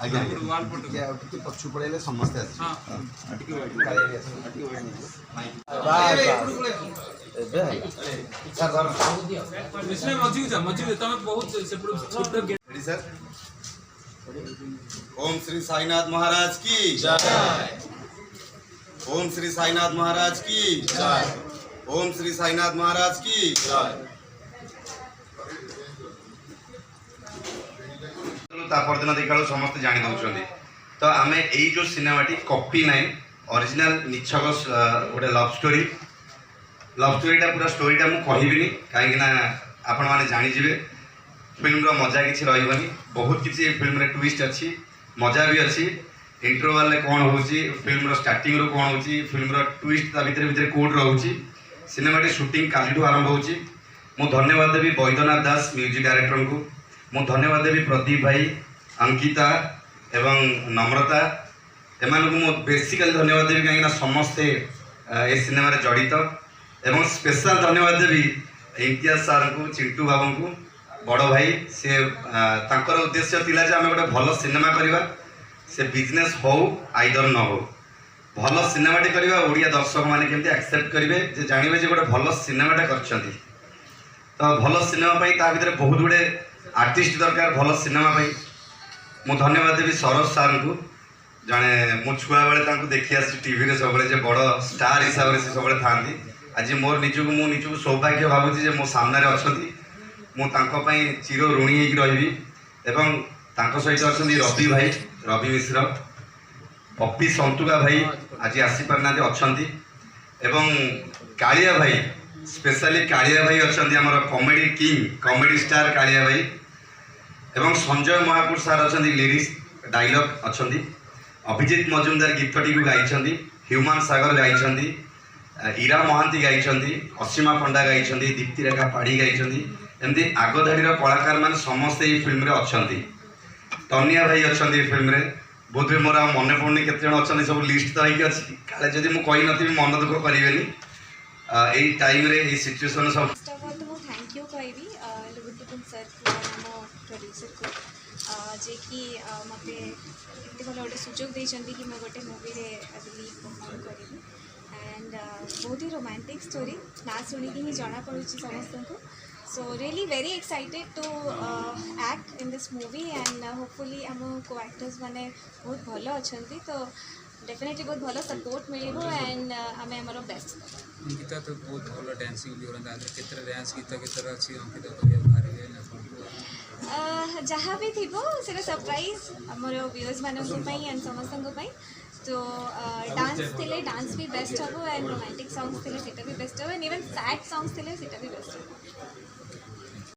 आज्ञा टे पछु पड़े समस्ते ओम श्री साईनाथ महाराज की जय। ओम श्री साईनाथ महाराज की जय। ओम श्री साईनाथ महाराज की जय। परदिन देखा समस्त जानी दौरान तो आम यही जो सिनेमाटी कॉपी नाइन ओरिजिनल निछक गोटे लव स्टोरीटा पूरा स्टोरीटा मुझे कहबी कहीं आपण मैंने जानीजे फिल्म मजा किसी रही बहुत किसी फिल्म रे ट्विस्ट अच्छी मजा भी अच्छी इंटरवल रे कौन हो फिल्म स्टार्टिंग रो कौन हो फिल्म ट्विस्ट भितर भितर कौट रोचे सिनेमाटी शूटिंग काली आरंभ हो धन्यवाद देवी बैद्यनाथ दास म्यूजिक डायरेक्टर को मु धन्यवाद देवी प्रदीप भाई अंकिता एवं नम्रता एमान को बेसिकली धन्यवाद देवी कहीं समस्ते ए सिनेमा जड़ित एवं स्पेशल धन्यवाद देवी इम्तियाज सार को चिंटू बाबू को बड़ भाई से तांकर उद्देश्य थिला जे आमे गोटे भल सिनेमा करवा से बिजनेस हो आइदर न हो भल सिनेमाटे करवा ओडिया दर्शक माने केमती एक्सेप्ट करेंगे जे जानवे जे गोटे भल सिनेमाटा करछंती तो भल सिनेमा पाई ता भितर बहुत गुड़े आर्टिस्ट दरकार भल सिनेमा पाई मु धन्यवाद देवी सरोज सार को जड़े मो छुआ बेले देखी आसी टीवी सब बड़ स्टार हिसाब से सब था आज मोर निजक सौभाग्य भावुँ मो सामने अच्छा मुझे चिर ऋणी हो रही एवं सहित अच्छा रवि भाई रवि मिश्र पप्पी संतुका भाई आज आसीपारना अच्छा एवं कालिया भाई स्पेशली कालिया भाई अच्छा आमर comedy king comedy star Kaliya भाई एवं संजय महापुर सार अच्छा लिरिक्स डायलॉग अच्छा अभिजीत मजुमदार गीतटी को गाई ह्यूमान सागर गाई ईरा महांती गाई असीमा पंडा गाई दीप्ति रेखा पाढ़ी गाई एमती आगधाड़ी कलाकार मैंने समस्ते ये फिल्म अच्छा तनिया भाई अच्छा फिल्म रे बहुत भी मोर मन पड़नी केत अच्छा सब लिस्ट तो होगी अच्छी काले जब मुझे कही नी मन दुख करें यही टाइम रे ये सिचुएशन सब थैंक यू कहबी लुबुटुकुन सर को आम प्रोड्यूसर को जे कि मत एत भल गोटे सुजोग देते कि मैं गोटे मूवी रे परफॉर्म करी एंड बहुत ही रोमांटिक स्टोरी ना शुणिकी ही जना पड़ी समस्त को so really very excited to act in this movie and hopefully आम को एक्टर्स मैंने बहुत भल अच्छा तो डेफिनेटली बहुत भल सपोर्ट मिले एंड आम आमर बेस्ट अंकिता तो बहुत भल डांसिंग भी करते केतरा डांस गीत केतरा अच्छी अंकिता करिया जहाँ भी थी से सरप्राइज आमर व्यूअर्स मानक एंड समस्त तो डांस थे डांस भी बेस्ट हम एंड रोमांटिक सॉन्ग्स थे भी बेस्ट हम एंड इवन सैड सॉन्ग्स थे भी बेस्ट हम।